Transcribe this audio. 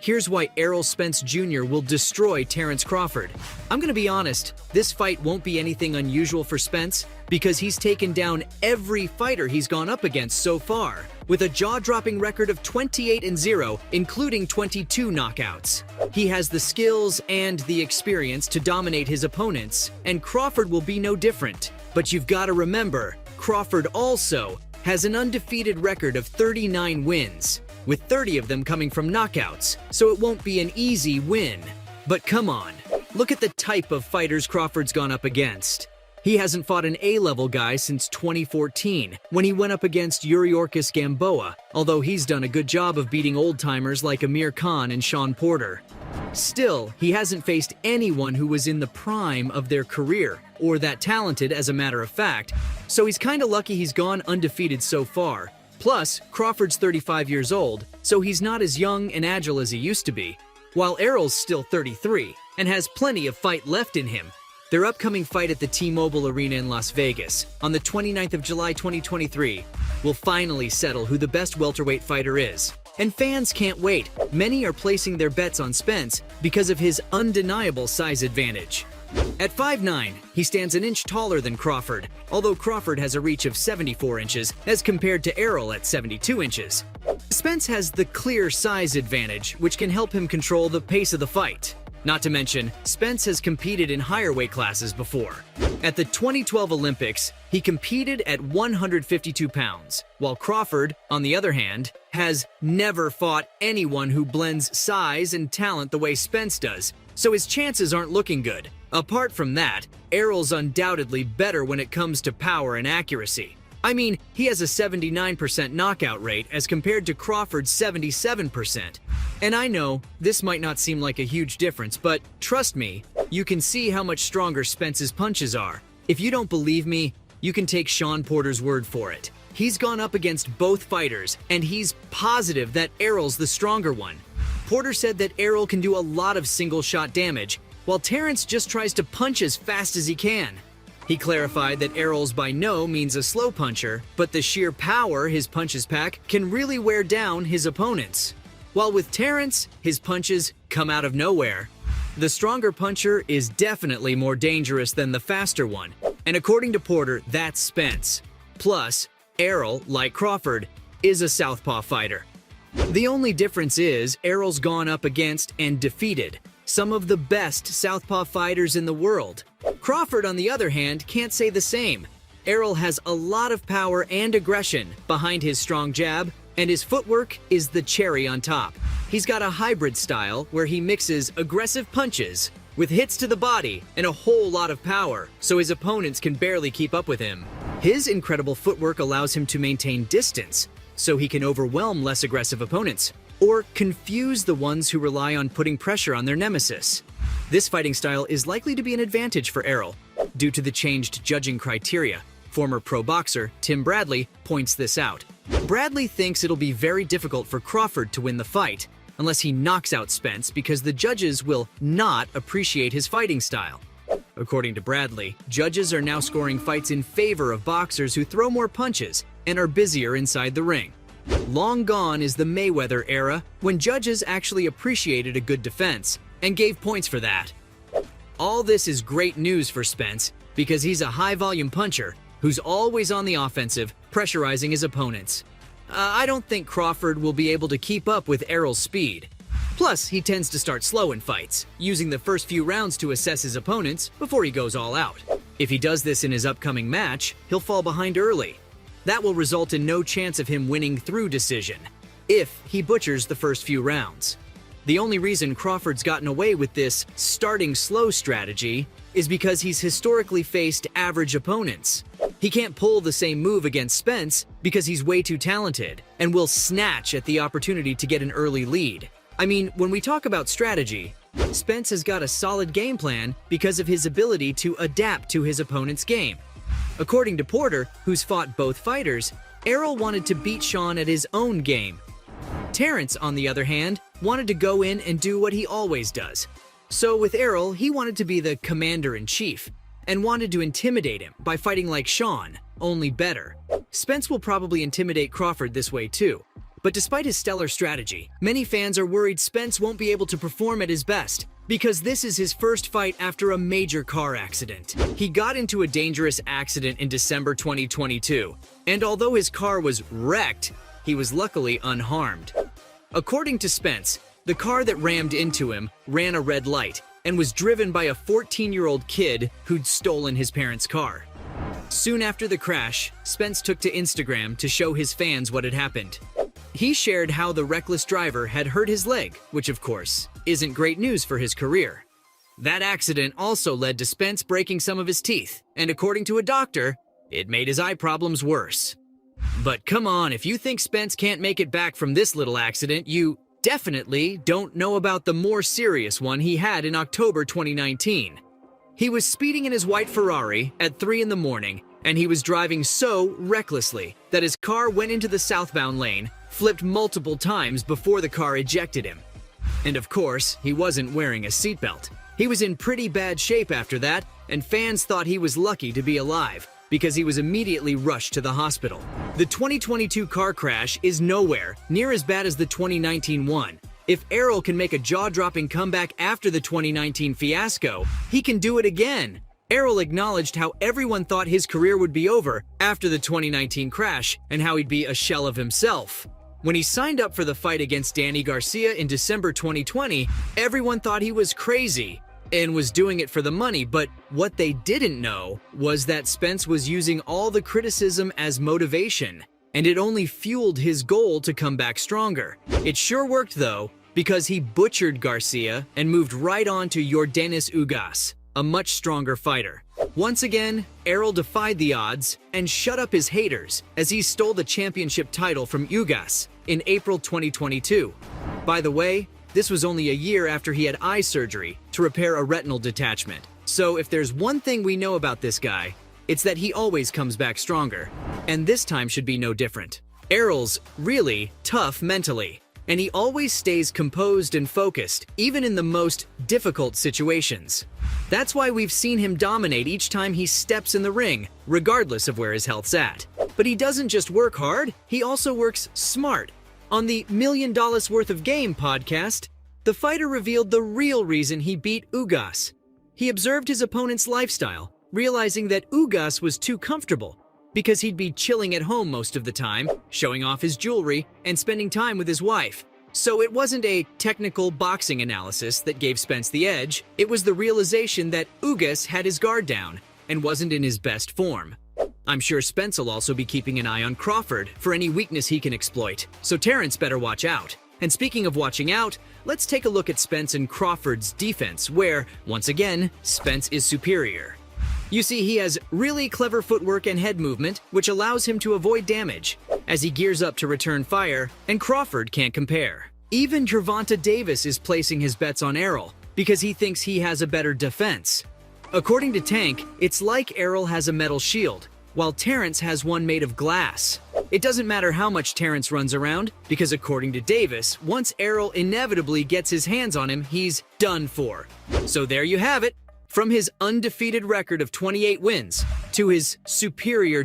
here's why Errol Spence Jr. will destroy Terence Crawford. I'm gonna be honest, this fight won't be anything unusual for Spence because he's taken down every fighter he's gone up against so far, with a jaw-dropping record of 28-0, including 22 knockouts. He has the skills and the experience to dominate his opponents, and Crawford will be no different. But you've got to remember, Crawford also has an undefeated record of 39 wins, with 30 of them coming from knockouts, so it won't be an easy win. But come on, look at the type of fighters Crawford's gone up against. He hasn't fought an A-level guy since 2014, when he went up against Yuriorkis Gamboa, although he's done a good job of beating old-timers like Amir Khan and Sean Porter. Still, he hasn't faced anyone who was in the prime of their career, or that talented as a matter of fact, so he's kinda lucky he's gone undefeated so far. Plus, Crawford's 35 years old, so he's not as young and agile as he used to be, while Errol's still 33, and has plenty of fight left in him. Their upcoming fight at the T-Mobile Arena in Las Vegas on the 29th of July 2023 will finally settle who the best welterweight fighter is. And fans can't wait. Many are placing their bets on Spence because of his undeniable size advantage. At 5'9", he stands an inch taller than Crawford, although Crawford has a reach of 74 inches as compared to Errol at 72 inches. Spence has the clear size advantage, which can help him control the pace of the fight. Not to mention, Spence has competed in higher weight classes before. At the 2012 Olympics, he competed at 152 pounds, while Crawford, on the other hand, has never fought anyone who blends size and talent the way Spence does, so his chances aren't looking good. Apart from that, Errol's undoubtedly better when it comes to power and accuracy. I mean, he has a 79% knockout rate as compared to Crawford's 77%. And I know, this might not seem like a huge difference, but trust me, you can see how much stronger Spence's punches are. If you don't believe me, you can take Sean Porter's word for it. He's gone up against both fighters, and he's positive that Errol's the stronger one. Porter said that Errol can do a lot of single-shot damage, while Terence just tries to punch as fast as he can. He clarified that Errol's by no means a slow puncher, but the sheer power his punches pack can really wear down his opponents. While with Terence, his punches come out of nowhere. The stronger puncher is definitely more dangerous than the faster one, and according to Porter, that's Spence. Plus, Errol, like Crawford, is a southpaw fighter. The only difference is Errol's gone up against and defeated some of the best southpaw fighters in the world. Crawford, on the other hand, can't say the same. Errol has a lot of power and aggression behind his strong jab, and his footwork is the cherry on top. He's got a hybrid style where he mixes aggressive punches with hits to the body and a whole lot of power, so his opponents can barely keep up with him. His incredible footwork allows him to maintain distance, so he can overwhelm less aggressive opponents, or confuse the ones who rely on putting pressure on their nemesis. This fighting style is likely to be an advantage for Errol, due to the changed judging criteria. Former pro boxer Tim Bradley points this out. Bradley thinks it'll be very difficult for Crawford to win the fight, unless he knocks out Spence because the judges will not appreciate his fighting style. According to Bradley, judges are now scoring fights in favor of boxers who throw more punches and are busier inside the ring. Long gone is the Mayweather era, when judges actually appreciated a good defense and gave points for that. All this is great news for Spence because he's a high-volume puncher who's always on the offensive, pressurizing his opponents. I don't think Crawford will be able to keep up with Errol's speed. Plus, he tends to start slow in fights, using the first few rounds to assess his opponents before he goes all out. If he does this in his upcoming match, he'll fall behind early. That will result in no chance of him winning through decision, if he butchers the first few rounds. The only reason Crawford's gotten away with this starting slow strategy is because he's historically faced average opponents. He can't pull the same move against Spence because he's way too talented and will snatch at the opportunity to get an early lead. I mean, when we talk about strategy, Spence has got a solid game plan because of his ability to adapt to his opponent's game. According to Porter, who's fought both fighters, Errol wanted to beat Sean at his own game. Terence, on the other hand, wanted to go in and do what he always does. So with Errol, he wanted to be the commander-in-chief and wanted to intimidate him by fighting like Sean, only better. Spence will probably intimidate Crawford this way too, But despite his stellar strategy, many fans are worried Spence won't be able to perform at his best, because this is his first fight after a major car accident. He got into a dangerous accident in December 2022, and although his car was wrecked, he was luckily unharmed. According to Spence, the car that rammed into him ran a red light and was driven by a 14-year-old kid who'd stolen his parents' car. Soon after the crash, Spence took to Instagram to show his fans what had happened. He shared how the reckless driver had hurt his leg, which of course isn't great news for his career. That accident also led to Spence breaking some of his teeth, and according to a doctor, it made his eye problems worse. But come on, if you think Spence can't make it back from this little accident, you definitely don't know about the more serious one he had in October 2019. He was speeding in his white Ferrari at 3 in the morning, and he was driving so recklessly that his car went into the southbound lane, flipped multiple times before the car ejected him. And of course, he wasn't wearing a seatbelt. He was in pretty bad shape after that, and fans thought he was lucky to be alive, because he was immediately rushed to the hospital. The 2022 car crash is nowhere near as bad as the 2019 one. If Errol can make a jaw-dropping comeback after the 2019 fiasco, he can do it again. Errol acknowledged how everyone thought his career would be over after the 2019 crash and how he'd be a shell of himself. When he signed up for the fight against Danny Garcia in December 2020, everyone thought he was crazy and was doing it for the money, but what they didn't know was that Spence was using all the criticism as motivation, and it only fueled his goal to come back stronger. It sure worked though, because he butchered Garcia and moved right on to Yordenis Ugas, a much stronger fighter. Once again, Errol defied the odds and shut up his haters as he stole the championship title from Ugas in April 2022. By the way, this was only a year after he had eye surgery to repair a retinal detachment. So if there's one thing we know about this guy, it's that he always comes back stronger. And this time should be no different. Errol's really tough mentally, and he always stays composed and focused, even in the most difficult situations. That's why we've seen him dominate each time he steps in the ring, regardless of where his health's at. But he doesn't just work hard, he also works smart. On the $1 Million Worth of Game podcast, the fighter revealed the real reason he beat Ugas. He observed his opponent's lifestyle, realizing that Ugas was too comfortable because he'd be chilling at home most of the time, showing off his jewelry, and spending time with his wife. So it wasn't a technical boxing analysis that gave Spence the edge, it was the realization that Ugas had his guard down and wasn't in his best form. I'm sure Spence will also be keeping an eye on Crawford for any weakness he can exploit, so Terence better watch out. And speaking of watching out, let's take a look at Spence and Crawford's defense, where, once again, Spence is superior. You see, he has really clever footwork and head movement, which allows him to avoid damage as he gears up to return fire, and Crawford can't compare. Even Gervonta Davis is placing his bets on Errol because he thinks he has a better defense. According to Tank, it's like Errol has a metal shield, while Terence has one made of glass. It doesn't matter how much Terence runs around, because according to Davis, once Errol inevitably gets his hands on him, he's done for. So there you have it. From his undefeated record of 28 wins to his superior